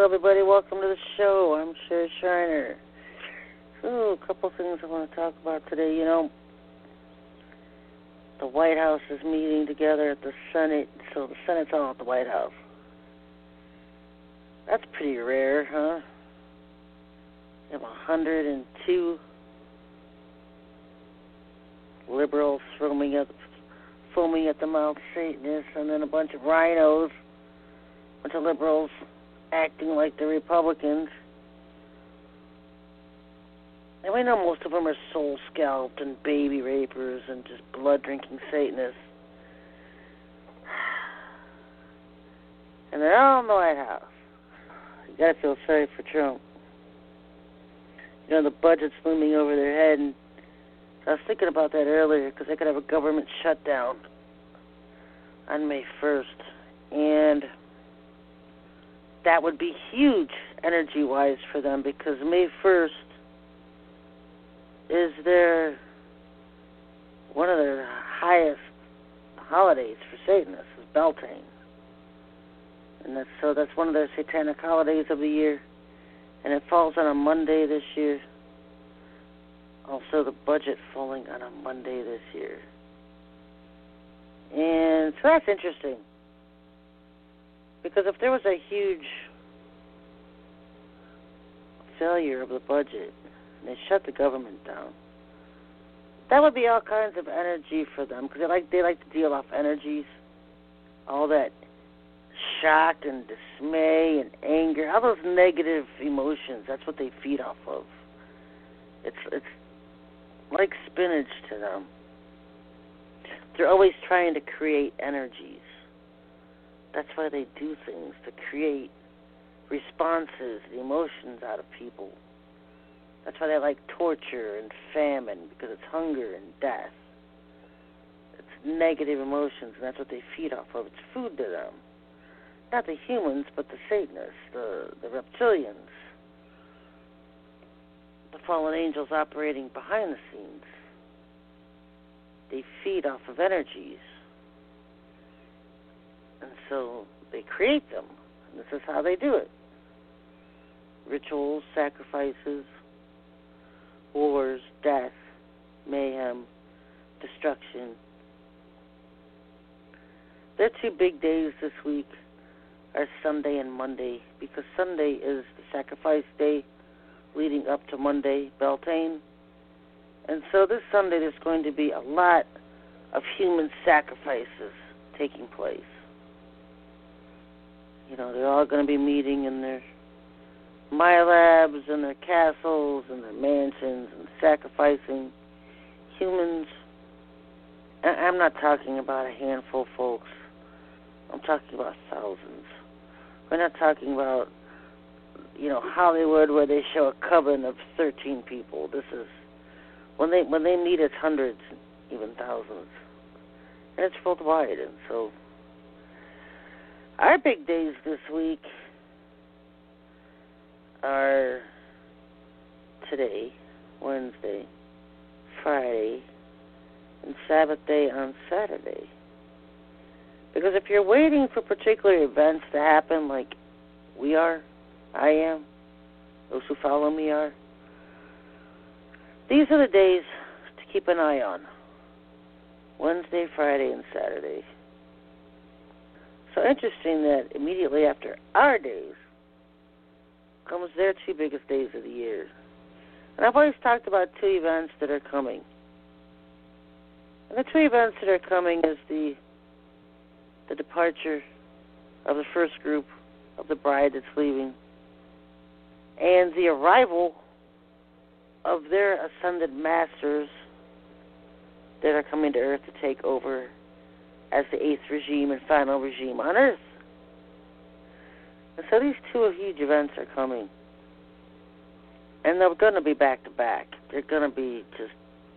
everybody. Welcome to the show. I'm Sherry Shiner. So, a couple things I want to talk about today. You know, the White House is meeting together at the Senate, so the Senate's all at the White House. That's pretty rare, huh? You have 102 liberals foaming at the mouth, Satanists, and then a bunch of rhinos, a bunch of liberals acting like the Republicans. And we know most of them are soul-scalped and baby rapers and just blood-drinking Satanists. And they're all in the White House. You got to feel sorry for Trump. You know, the budget's looming over their head, and I was thinking about that earlier because they could have a government shutdown on May 1st, and that would be huge energy-wise for them because May 1st is one of their highest holidays for Satanists, is Beltane. And that's one of their satanic holidays of the year, and it falls on a Monday this year. Also, the budget falling on a Monday this year. And so that's interesting. Because if there was a huge failure of the budget, and they shut the government down, that would be all kinds of energy for them, because they like to deal off energies, all that shock and dismay and anger, all those negative emotions. That's what they feed off of. It's like spinach to them. They're always trying to create energies. That's why they do things, to create responses, the emotions out of people. That's why they like torture and famine, because it's hunger and death. It's negative emotions, and that's what they feed off of. It's food to them. Not the humans, but the Satanists, the reptilians, the fallen angels operating behind the scenes. They feed off of energies. And so they create them. And this is how they do it. Rituals, sacrifices, wars, death, mayhem, destruction. Their two big days this week are Sunday and Monday, because Sunday is the sacrifice day leading up to Monday, Beltane. And so this Sunday there's going to be a lot of human sacrifices taking place. You know, they're all going to be meeting in their MyLabs and their castles and their mansions and sacrificing humans. I'm not talking about a handful, folks. I'm talking about thousands. We're not talking about, you know, Hollywood where they show a coven of 13 people. This is when they meet, it's hundreds, even thousands, and it's worldwide. And so our big days this week are today, Wednesday, Friday, and Sabbath day on Saturday. Because if you're waiting for particular events to happen, like we are, I am, those who follow me are, these are the days to keep an eye on. Wednesday, Friday, and Saturday. So interesting that immediately after our days comes their two biggest days of the year. And I've always talked about two events that are coming. And the two events that are coming is the departure of the first group of the bride that's leaving, and the arrival of their ascended masters that are coming to Earth to take over as the eighth regime and final regime on Earth. And so these two huge events are coming. And they're going to be back-to-back. They're going to be just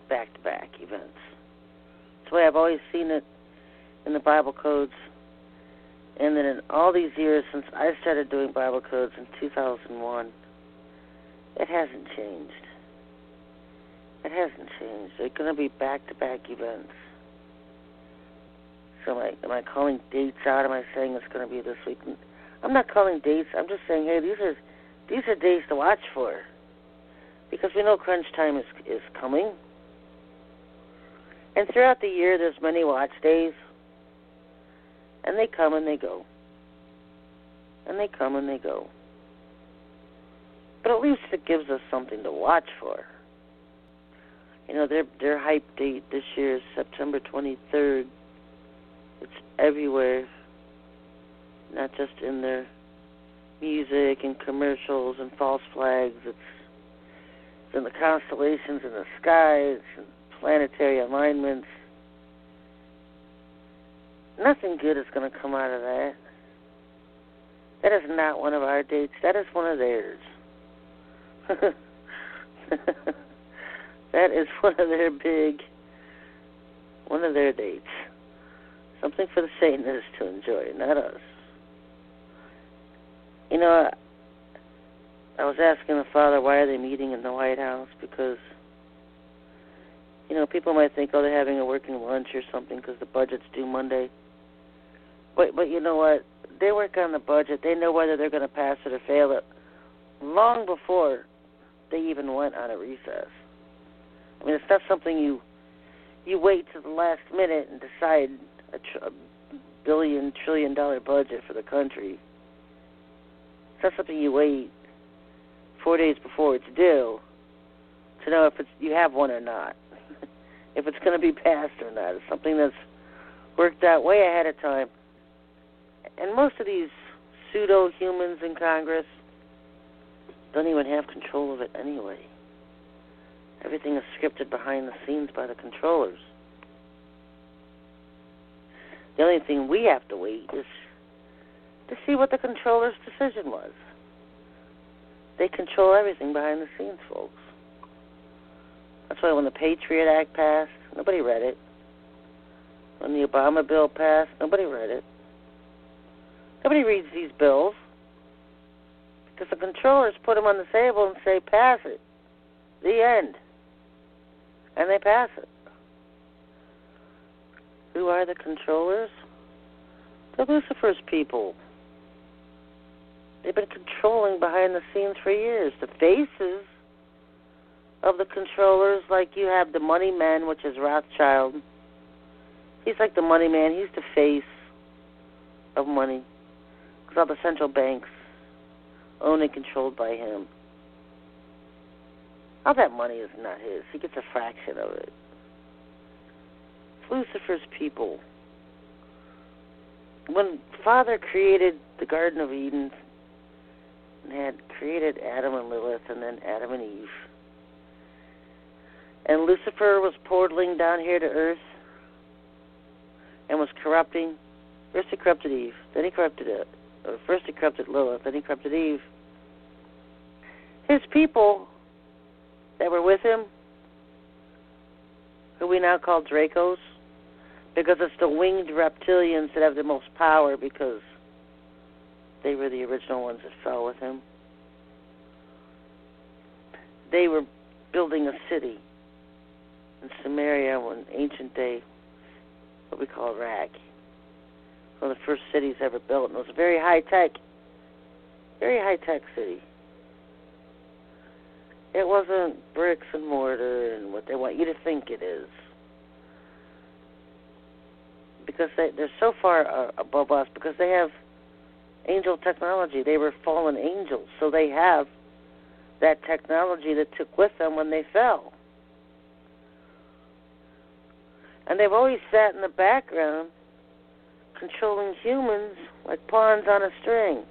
back-to-back events. That's the way I've always seen it in the Bible codes. And then in all these years since I started doing Bible codes in 2001, it hasn't changed. It hasn't changed. They're going to be back-to-back events. So am I calling dates out? Am I saying it's going to be this week? I'm not calling dates. I'm just saying, hey, these are days to watch for, because we know crunch time is coming. And throughout the year, there's many watch days, and they come and they go, and they come and they go. But at least it gives us something to watch for. You know, their hype date this year is September 23rd. It's everywhere, not just in their music and commercials and false flags. It's in the constellations in the skies and planetary alignments. Nothing good is going to come out of that. That is not one of our dates. That is one of theirs. That is one of their dates. Something for the Satanists to enjoy, not us. You know, I was asking the Father, why are they meeting in the White House? Because, you know, people might think, oh, they're having a working lunch or something because the budget's due Monday. But you know what? They work on the budget. They know whether they're going to pass it or fail it long before they even went on a recess. I mean, it's not something you wait to the last minute and decide a $1 trillion budget for the country. It's not something you wait 4 days before it's due to know if you have one or not, if it's going to be passed or not. It's something that's worked out way ahead of time. And most of these pseudo-humans in Congress don't even have control of it anyway. Everything is scripted behind the scenes by the controllers. The only thing we have to wait is to see what the controller's decision was. They control everything behind the scenes, folks. That's why when the Patriot Act passed, nobody read it. When the Obama bill passed, nobody read it. Nobody reads these bills because the controllers put them on the table and say, pass it. The end. And they pass it. Who are the controllers? They're Lucifer's people. They've been controlling behind the scenes for years. The faces of the controllers, like you have the money man, which is Rothschild. He's like the money man. He's the face of money. Because all the central banks owned and controlled by him. All that money is not his. He gets a fraction of it. It's Lucifer's people. When Father created the Garden of Eden and had created Adam and Lilith and then Adam and Eve, and Lucifer was portaling down here to earth and was corrupting. First he corrupted Eve, then he corrupted it. Or first he corrupted Lilith, then he corrupted Eve. His people that were with him, who we now call Dracos, because it's the winged reptilians that have the most power because they were the original ones that fell with him. They were building a city in Samaria, in ancient day, what we call Iraq. One of the first cities ever built, and it was a very high-tech city. It wasn't bricks and mortar and what they want you to think it is. Because they're so far above us, because they have angel technology. They were fallen angels, so they have that technology that took with them when they fell. And they've always sat in the background controlling humans like pawns on a string.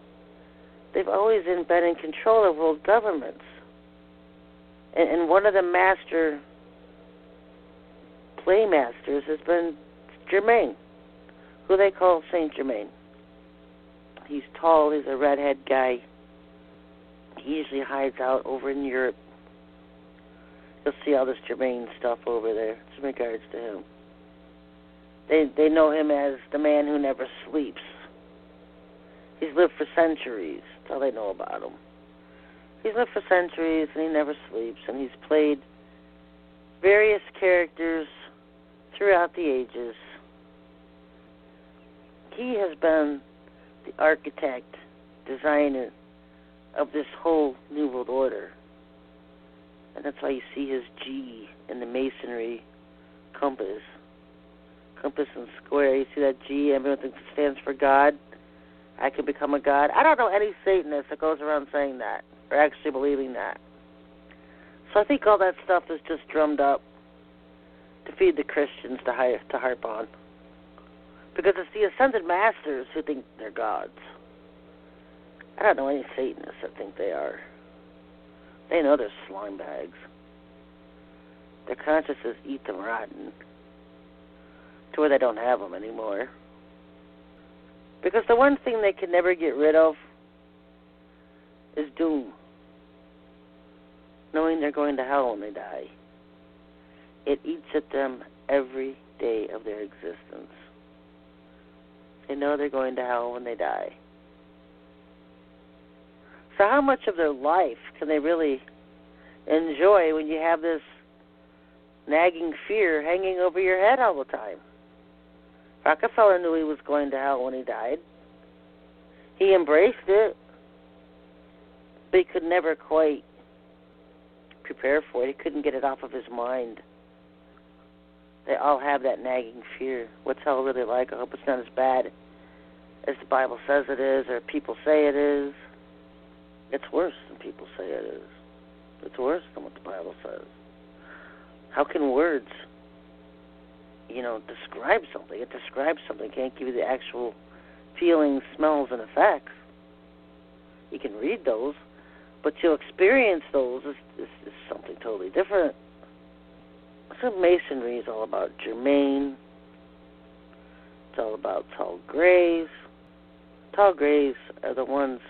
They've always been in control of world governments. And one of the master playmasters has been Germain, who they call Saint Germain. He's tall, he's a redhead guy. He usually hides out over in Europe. You'll see all this Germain stuff over there. It's in regards to him. They know him as the man who never sleeps. He's lived for centuries. That's all they know about him. He's lived for centuries, and he never sleeps, and he's played various characters throughout the ages. He has been the architect design of this whole New World Order. And that's why you see his G in the masonry compass. Compass and square. You see that G, everyone thinks it stands for God. I could become a God. I don't know any Satanist that goes around saying that or actually believing that. So I think all that stuff is just drummed up to feed the Christians to harp on. Because it's the ascended masters who think they're gods. I don't know any Satanists that think they are. They know they're slime bags. Their consciences eat them rotten to where they don't have them anymore. Because the one thing they can never get rid of is doom. Knowing they're going to hell when they die. It eats at them every day of their existence. They know they're going to hell when they die. So how much of their life can they really enjoy when you have this nagging fear hanging over your head all the time? Rockefeller knew he was going to hell when he died. He embraced it, but he could never quite prepare for it. He couldn't get it off of his mind. They all have that nagging fear. What's hell really like? I hope it's not as bad as the Bible says it is or people say it is. It's worse than people say it is. It's worse than what the Bible says. How can words, describe something? It describes something. It can't give you the actual feelings, smells, and effects. You can read those, but to experience those is something totally different. So Masonry is all about Germain. It's all about tall grays. Tall grays are the ones,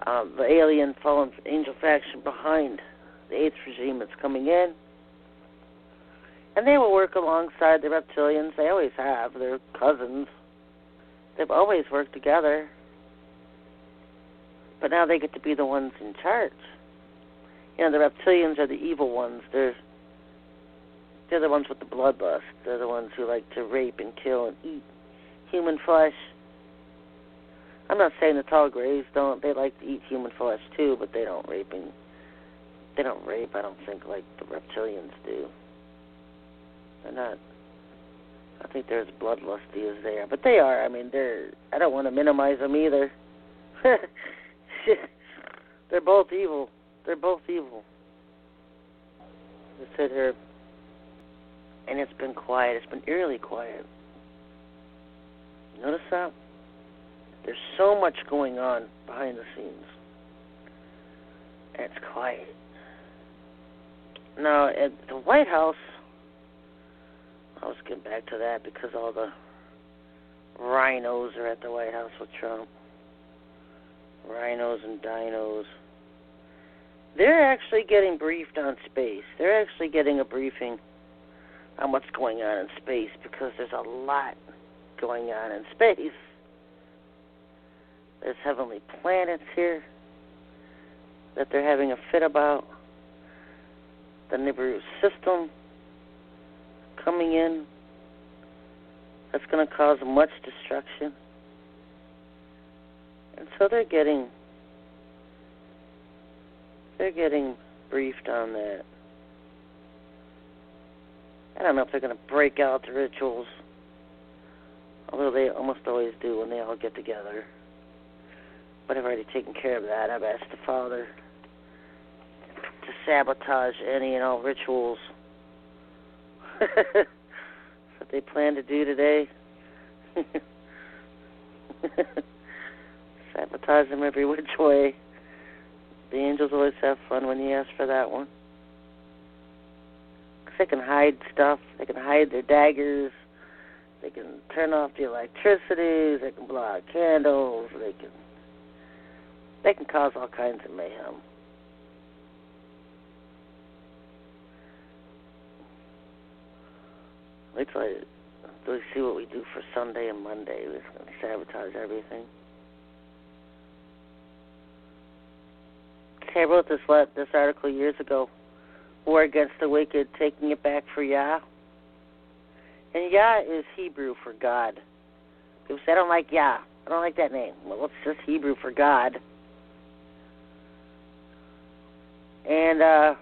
the alien fallen angel faction behind the 8th regime that's coming in. And they will work alongside the reptilians. They always have. They're cousins. They've always worked together. But now they get to be the ones in charge. The reptilians are the evil ones. They're the ones with the bloodlust. They're the ones who like to rape and kill and eat human flesh. I'm not saying the tall grays don't. They like to eat human flesh too, but they don't rape. They don't rape, I don't think, like the reptilians do. They're not. I think they're as bloodlusty as they are. But they are. I mean, I don't want to minimize them either. They're both evil. They're both evil. I sit here, and it's been quiet. It's been eerily quiet. Notice that? There's so much going on behind the scenes. And it's quiet. Now, at the White House, I'll just get back to that because all the rhinos are at the White House with Trump. Rhinos and dinos. They're actually getting briefed on space. They're actually getting a briefing on what's going on in space because there's a lot going on in space. There's heavenly planets here that they're having a fit about. The Nibiru system coming in. That's going to cause much destruction. And so they're getting briefed on that. I don't know if they're going to break out the rituals, although they almost always do when they all get together. But I've already taken care of that. I've asked the Father to sabotage any and all rituals that they plan to do today. Sabotage them every which way. The angels always have fun when you ask for that one. 'Cause they can hide stuff. They can hide their daggers. They can turn off the electricity. They can blow out candles. They can cause all kinds of mayhem. Wait till we see what we do for Sunday and Monday. We're going to sabotage everything. I wrote this article years ago, War Against the Wicked, Taking It Back for Yah. And Yah is Hebrew for God. People say, I don't like Yah. I don't like that name. Well, it's just Hebrew for God. And I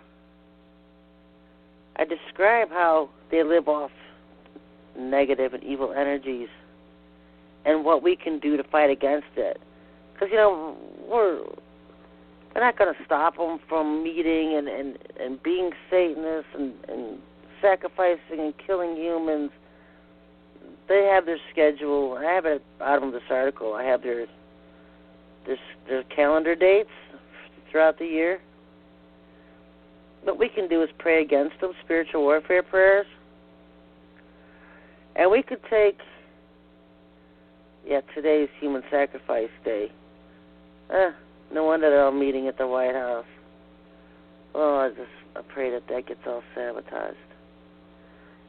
describe how they live off negative and evil energies and what we can do to fight against it. Because, we're not going to stop them from meeting and being Satanists and sacrificing and killing humans. They have their schedule. I have it at the bottom of this article. I have their calendar dates throughout the year. What we can do is pray against them, spiritual warfare prayers. And we could take, today's Human Sacrifice Day. No wonder they're all meeting at the White House. Oh, I pray that gets all sabotaged.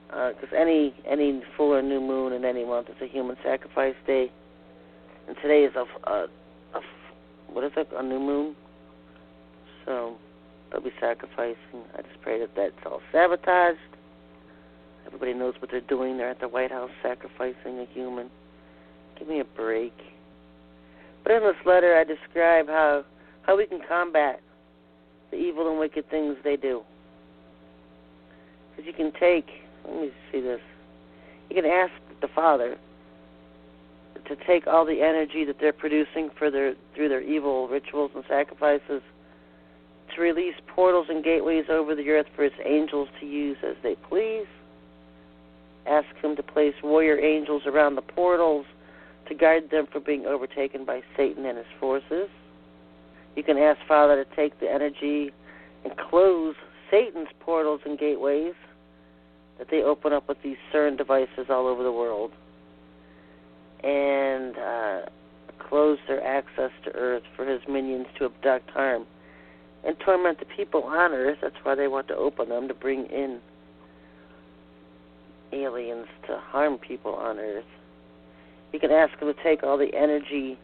Because any full or new moon in any month is a Human Sacrifice Day. And today is a new moon? So they'll be sacrificing. I just pray that that's all sabotaged. Everybody knows what they're doing. They're at the White House sacrificing a human. Give me a break. But in this letter, I describe how we can combat the evil and wicked things they do. Because you can take, let me see this. You can ask the Father to take all the energy that they're producing through their evil rituals and sacrifices to release portals and gateways over the earth for His angels to use as they please. Ask Him to place warrior angels around the portals to guard them from being overtaken by Satan and his forces. You can ask Father to take the energy and close Satan's portals and gateways that they open up with these CERN devices all over the world, and close their access to Earth for His minions to abduct, harm, and torment the people on Earth. That's why they want to open them, to bring in aliens to harm people on Earth. You can ask them to take all the energy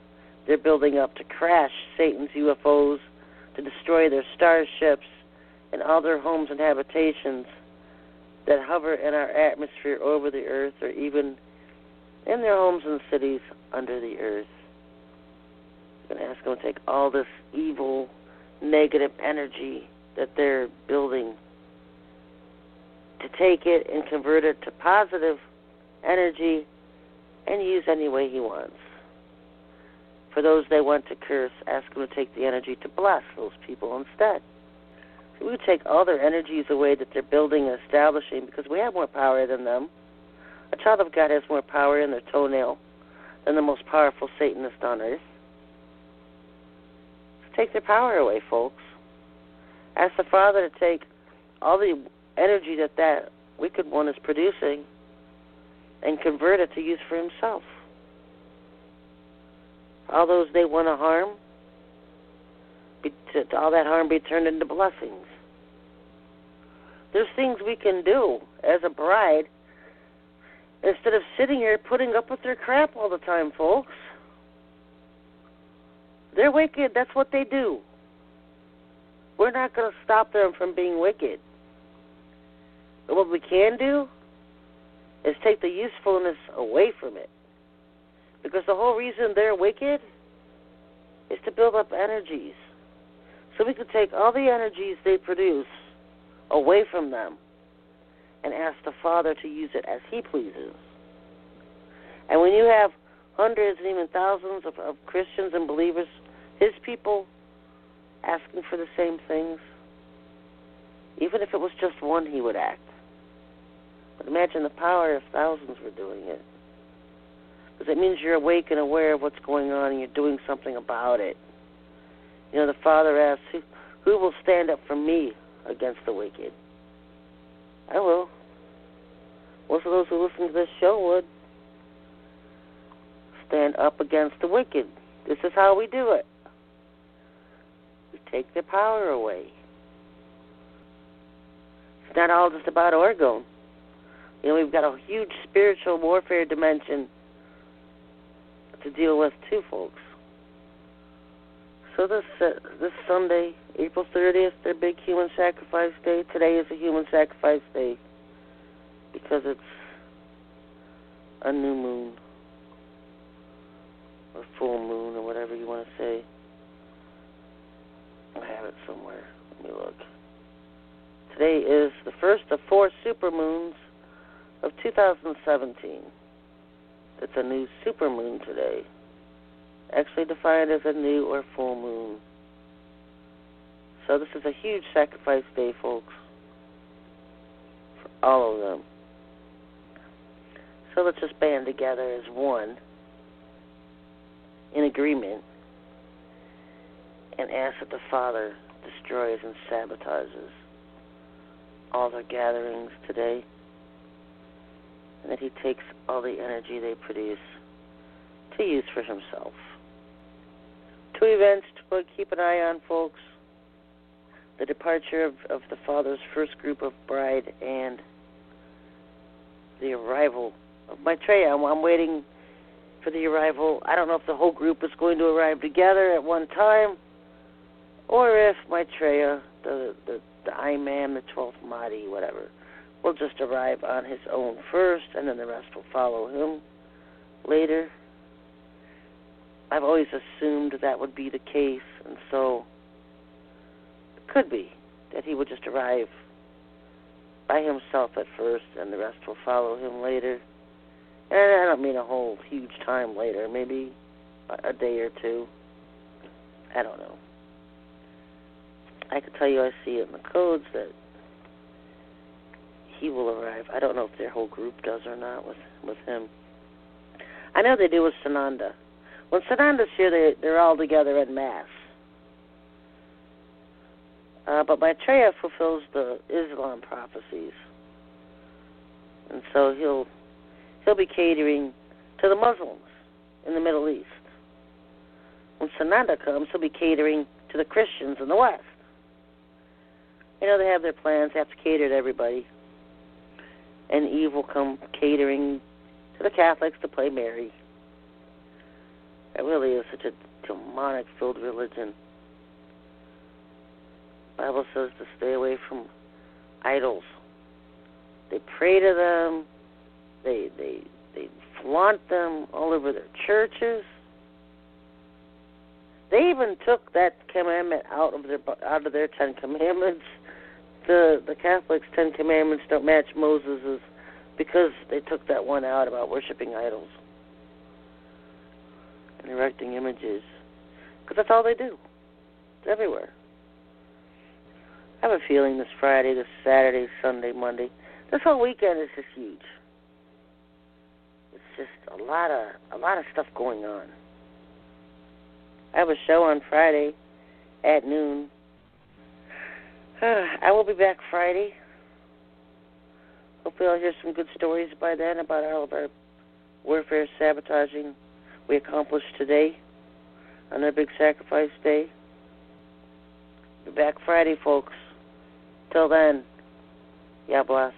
they're building up to crash Satan's UFOs, to destroy their starships and all their homes and habitations that hover in our atmosphere over the Earth, or even in their homes and cities under the Earth. You can ask them to take all this evil, negative energy that they're building, to take it and convert it to positive energy and use any way He wants. For those they want to curse, ask Him to take the energy to bless those people instead. So we would take all their energies away that they're building and establishing, because we have more power than them. A child of God has more power in their toenail than the most powerful Satanist on earth. So take their power away, folks. Ask the Father to take all the energy that wicked one is producing and convert it to use for Himself. All those they want to harm, all that harm be turned into blessings. There's things we can do as a bride instead of sitting here putting up with their crap all the time, folks. They're wicked. That's what they do. We're not going to stop them from being wicked. But what we can do is take the usefulness away from it. Because the whole reason they're wicked is to build up energies. So we could take all the energies they produce away from them and ask the Father to use it as He pleases. And when you have hundreds and even thousands of Christians and believers, His people, asking for the same things, even if it was just one, He would act. But imagine the power if thousands were doing it. Because it means you're awake and aware of what's going on and you're doing something about it. You know, the Father asks, who will stand up for me against the wicked? I will. Most of those who listen to this show would. Stand up against the wicked. This is how we do it. We take their power away. It's not all just about orgone. You know, we've got a huge spiritual warfare dimension to deal with too, folks. So this Sunday, April 30th, their big human sacrifice day. Today is a human sacrifice day because it's a new moon. or full moon, or whatever you want to say. I have it somewhere. Let me look. Today is the first of 4 supermoons of 2017. It's a new supermoon today, actually defined as a new or full moon. So this is a huge sacrifice day, folks, for all of them. So let's just band together as one, in agreement, and ask that the Father destroys and sabotages all their gatherings today, and that he takes all the energy they produce to use for himself. 2 events to keep an eye on, folks. The departure of the Father's first group of bride and the arrival of Maitreya. I'm waiting for the arrival. I don't know if the whole group is going to arrive together at one time, or if Maitreya, the Imam, the 12th Mahdi, whatever, will just arrive on his own first, and then the rest will follow him later. I've always assumed that would be the case, and so it could be that he would just arrive by himself at first, and the rest will follow him later. And I don't mean a whole huge time later, maybe a day or 2. I don't know. I can tell you I see it in the codes that he will arrive. I don't know if their whole group does or not with him. I know they do with Sananda. When Sananda's here, they're all together en masse. But Maitreya fulfills the Islam prophecies. And so he'll be catering to the Muslims in the Middle East. When Sananda comes, he'll be catering to the Christians in the West. You know, they have their plans. They have to cater to everybody. And Eve will come catering to the Catholics to play Mary. It really is such a demonic-filled religion. The Bible says to stay away from idols. They pray to them. They flaunt them all over their churches. They even took that commandment out of their 10 Commandments. The Catholics' 10 Commandments don't match Moses's because they took that one out about worshiping idols and erecting images. Because that's all they do. It's everywhere. I have a feeling this Friday, this Saturday, Sunday, Monday, this whole weekend is just huge. It's just a lot of stuff going on. I have a show on Friday at noon. I will be back Friday. Hopefully I'll hear some good stories by then about all of our warfare sabotaging we accomplished today on our big sacrifice day. Be back Friday, folks. Till then, God bless.